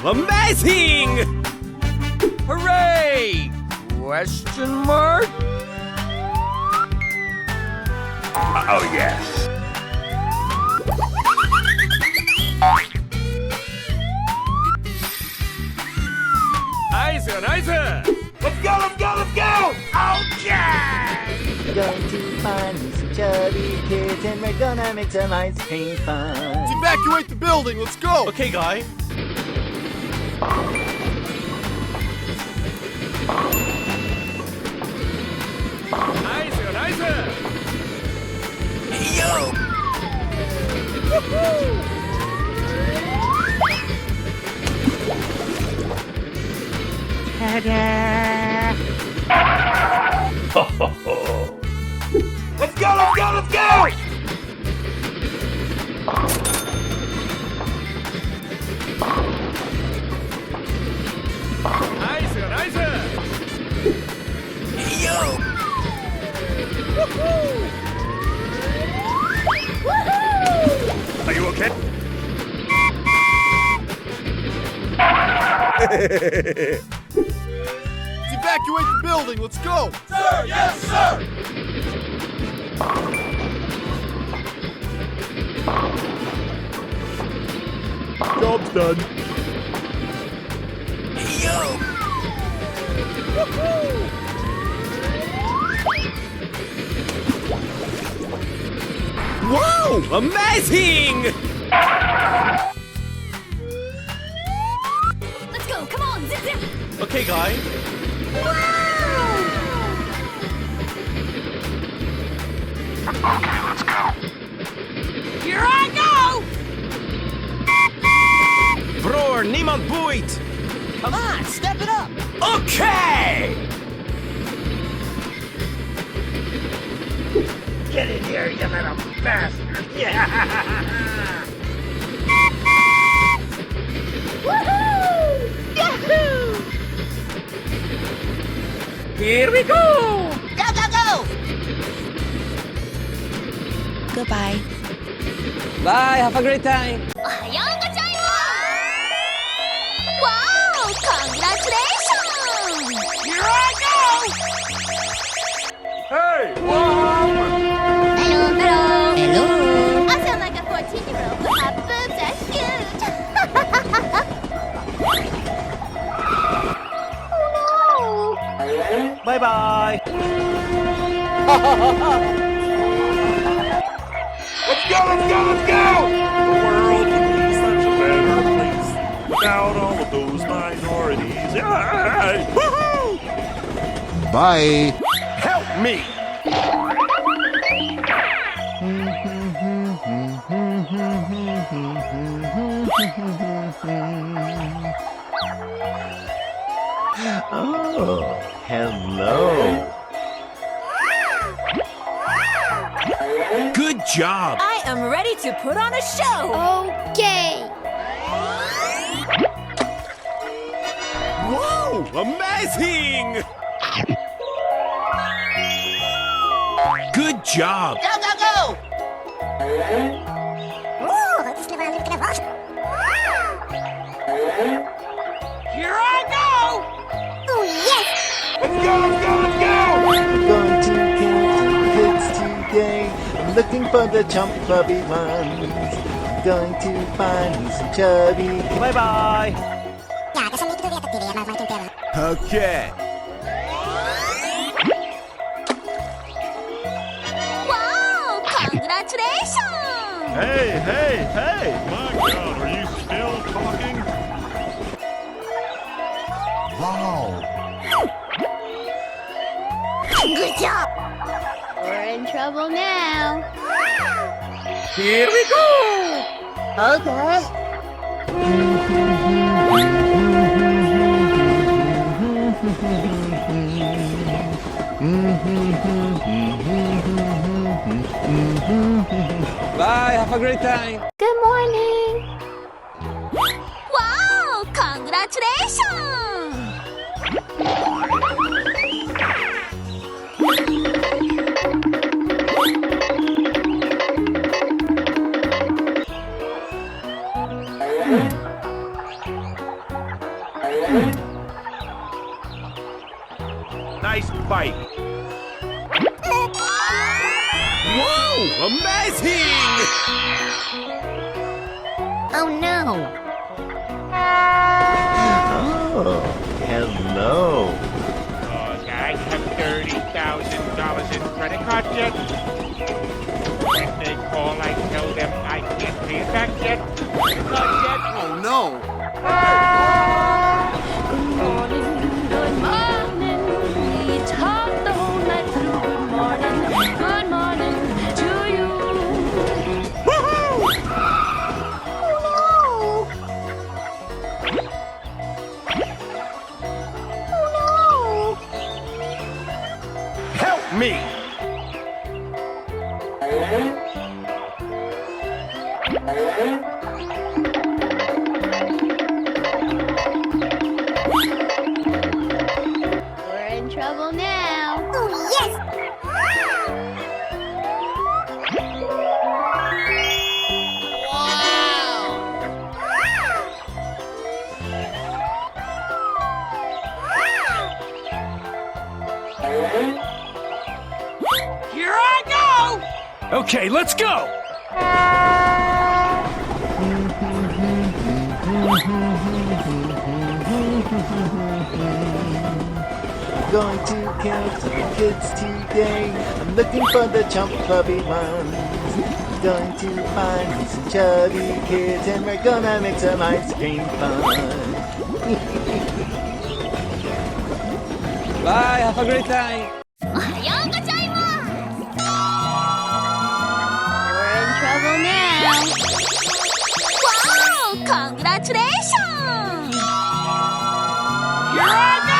Amazing! Hooray! Question mark? Oh, yes. Nice, nice! Let's go, let's go, let's go! Okay! We're going to find some chubby kids and we're gonna make some ice cream fun. Let's evacuate the building. Let's go. Okay, guy. Nice, nice! Hey, yo! Woohoo! Ta-da! Ho, ho, ho. Let's go, let's go, let's go! Nice, nice! Hey, yo! Are you okay? Let's evacuate the building. Let's go. Sir, yes, sir! Job's done. Hey, yo! Wow! Amazing! Let's go, come on, zip zip! Okay, guy. Here I go! Broer, niemand boeit! Come on, step it up! Okay! Get in here, you little bastard! Yeah! Woohoo! Yahoo! Here we go! Go, go, go! Goodbye. Bye, have a great time! Ohayou gozaimasu! Wow! Congratulations! Here I go! Hey, Mom! Hello, hello! Hello! I sound like a 14-year-old who have boobs as huge! Oh no! Bye-bye! Let's go, let's go, let's go! The world would be such a better place without all of those minorities. Yeah. Woohoo! Bye. Help me! Oh, hello. Good job! I am ready to put on a show! Okay! Wow! Amazing! Good job! Go, go, go! Here I go! Oh yes! Let's go, let's go, let's go! We're going to get kids today. I'm looking for the chubby ones. I'm going to find some chubby. Bye-bye! Okay! Wow! Congratulations! Hey, hey, hey! My God, are you still talking? Wow. Good job! We're in trouble now. Here we go! Okay. Bye, have a great time! Good morning. Wow! Congratulations! Whoa! Amazing! Oh no. Oh, hello. I have $30,000 in credit card debt. When they call, I tell them I can't pay it back yet. Credit card debt. Oh no! Good morning, good morning. We talked the whole night through. Good morning to you. Woohoo! Help me! We're in trouble now. Oh, yes! Here I go! Okay, let's go! Going to count some kids today. I'm looking for the chump puppy ones. Going to find some chubby kids and we're gonna make some ice cream fun. Bye, have a great time. おはようございます。We're in trouble now. Wow! Congratulations! Here I go!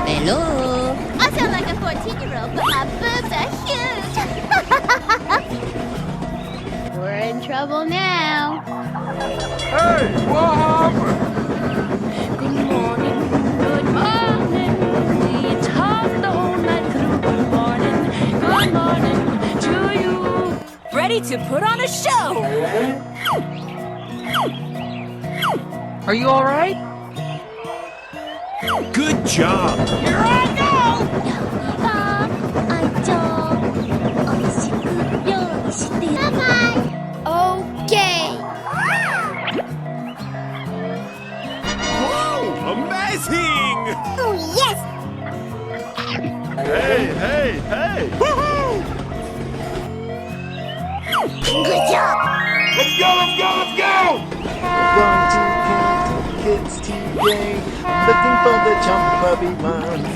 Hello. I sound like a 14-year-old, but my boobs are huge. We're in trouble now. Hey, what happened? Good morning, good morning. We talked the whole night through. Good morning to you. Ready to put on a show. Are you all right? Good job! Here I go! Okay. Whoa! Amazing! Oh, yes. Hey, hey, hey! Woohoo! Good job. Let's go, let's go, let's go! Going to count some kids today. I'm looking for the chump puppy ones.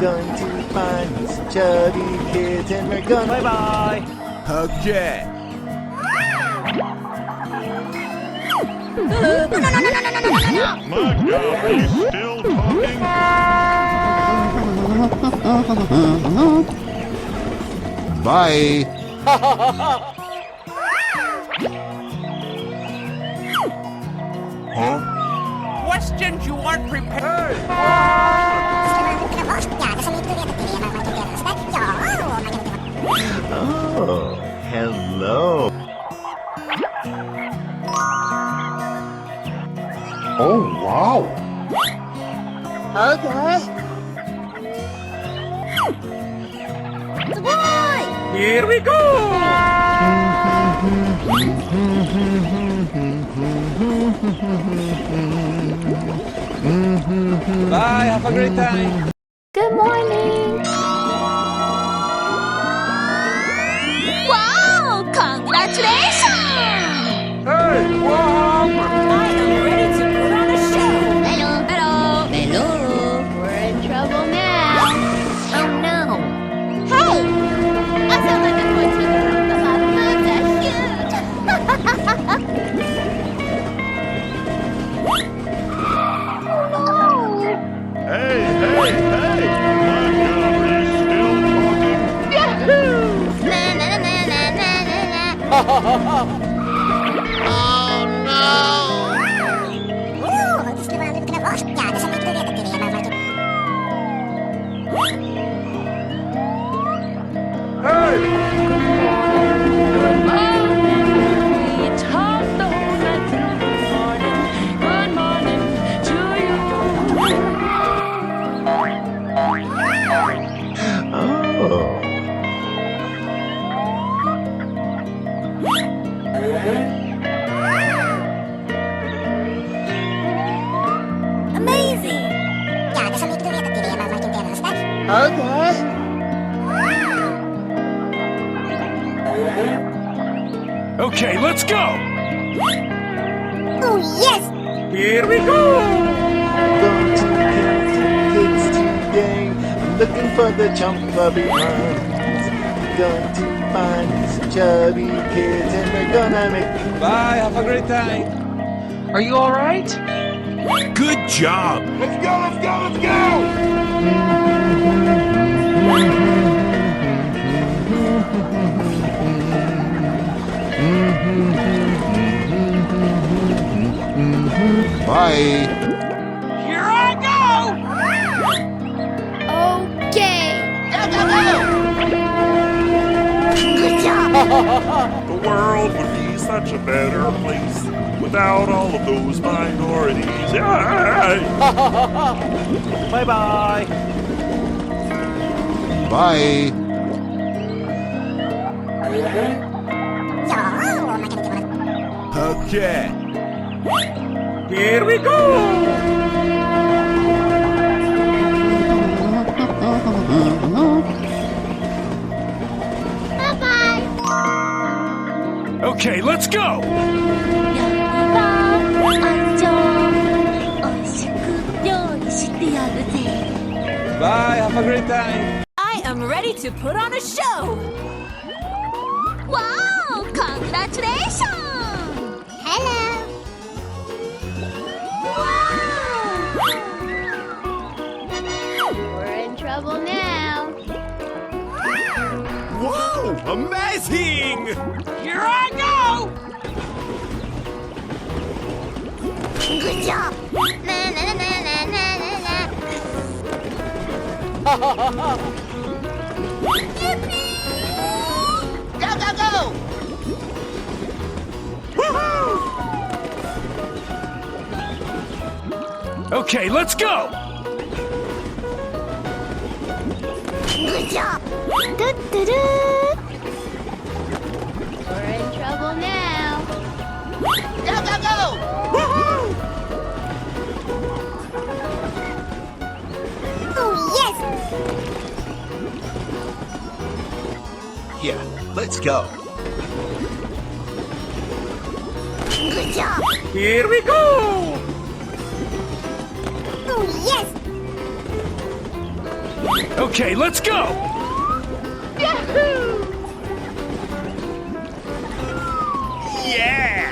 Going to find some chubby kids and we're gonna Bye-bye. Okay. My God, are you still talking? Bye. Huh? Questions you aren't prepared. Oh, hello. Oh, wow. Here we go! Bye, have a great time. Good morning. Wow! Congratulations! Hey, what happened? I am ready to put on a show. Hello. We're in trouble now. Oh no. Hey! I sound like a 14-year-old, but my boobs are huge. Hey, hey, hey! My God, are you still talking? Na na na na na na na. Oh no. Okay, let's go! Oh, yes! Here we go! Going to kill some kids today. I'm looking for the chubby ones. Going to find some chubby kids and we're gonna make. Bye, have a great time. Are you alright? Good job! Let's go, let's go, let's go! Bye. Here I go! Okay. Good job. The world would be such a better place without all of those minorities. Bye bye. Bye. Okay. Here we go! Bye-bye. Okay, let's go! Bye, have a great time. I am ready to put on a show! Wow! Congratulations! Hello! Wow! We're in trouble now. Whoa! Amazing! Here I go! Good job! Na na na na na na na. Yippee! Go go go! Okay, let's go! Good job! Do-do-do. We're in trouble now. Go go go! Oh yes! Yeah, let's go. Good job! Here we go! Oh yes! Okay, let's go! Yahoo! Yeah!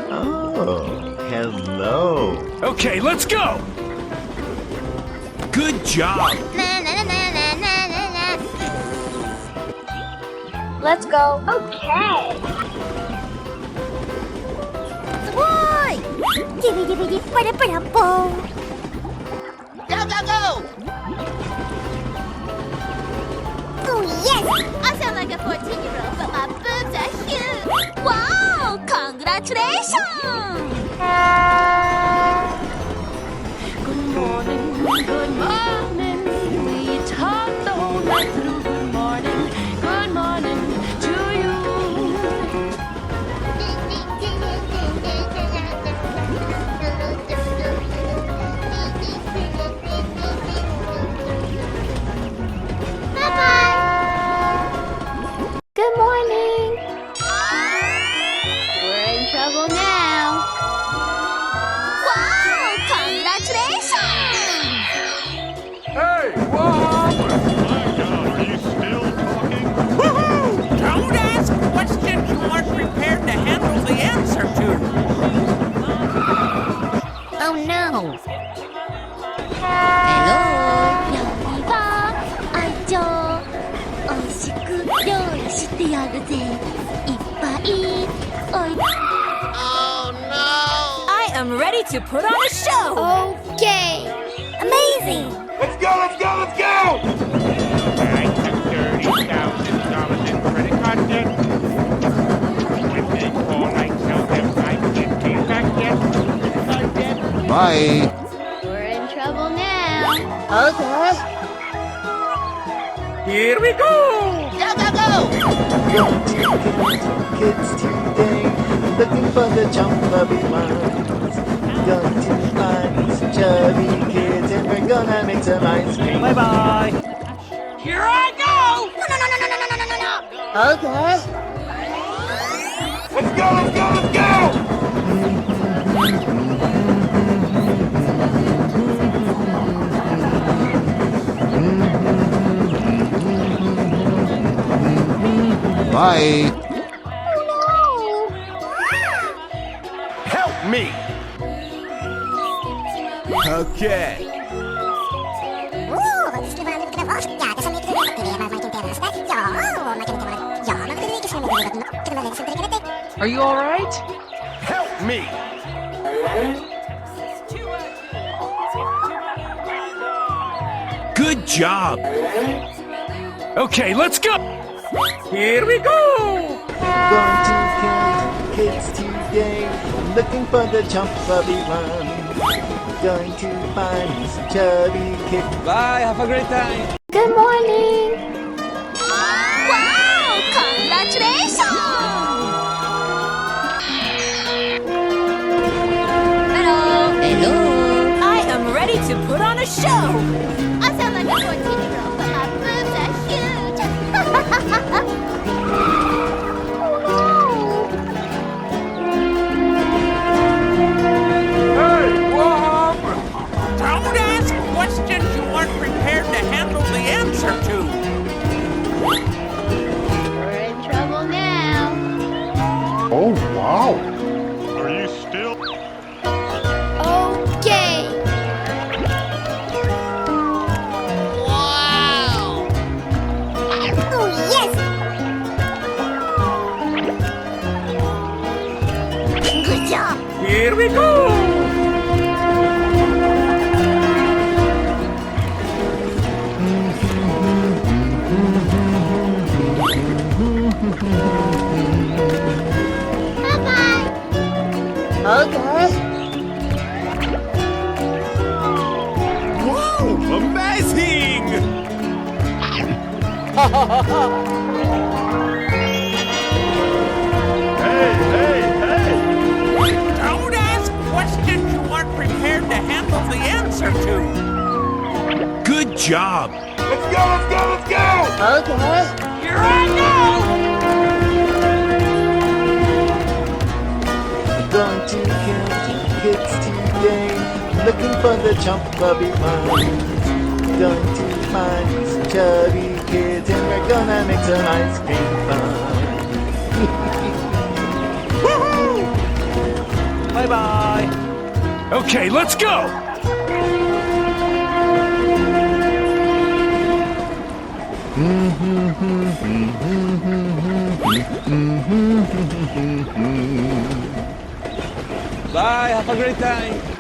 Oh, hello. Okay, let's go! Good job! Na na na na na na na na. Let's go. Okay. Boy! Dibby dibby dip ba da ba da boom. Go go go! Oh yes! I sound like a 14-year-old, but my boobs are huge. Wow! Congratulations! Good morning, good morning. We talked the whole night through. Good morning to you. Bye-bye. Good morning. We're in trouble now. Wow! Congratulations! Hey, what happened? Are you still talking? Woohoo! Don't ask questions you aren't prepared to handle the answer to. Oh no! Hello! 料理は愛情おいしく料理してやるぜいっぱいおい I am ready to put on a show! Okay! Amazing! Let's go, let's go, let's go! I have $30,000 in credit card debt. When they call, I tell them I can't pay it back yet. I'm dead. Bye. We're in trouble now. Here we go! Go go go! Going to kill some kids today. I'm looking for the chubby ones. Going to find some chubby kids and we're gonna make some ice cream. Bye bye. Here I go! Okay. Let's go, let's go, let's go! Bye. Help me! Okay. Are you all right? Help me! Good job. Okay, let's go. Here we go. Going to kill kids today. Looking for the chubby ones. Going to find some chubby kids. Bye. Have a great time. Good morning. Wow! Congratulations! Hello. I am ready to put on a show. I sound like a 14-year-old, but my boobs are huge. Don't ask questions you aren't prepared to handle the answer to. We're in trouble now. Oh, wow. Are you still? Okay. Wow. Oh, yes. Good job. Here we go! Bye-bye. Okay. Wow, amazing! Don't ask questions you aren't prepared to handle the answer to. Good job. Let's go, let's go, let's go! Okay. Here I go! Going to kill kids today. Looking for the chubby ones. Going to find some chubby kids and we're gonna make some ice cream fun. Bye bye. Okay, let's go. Bye. Have a great time.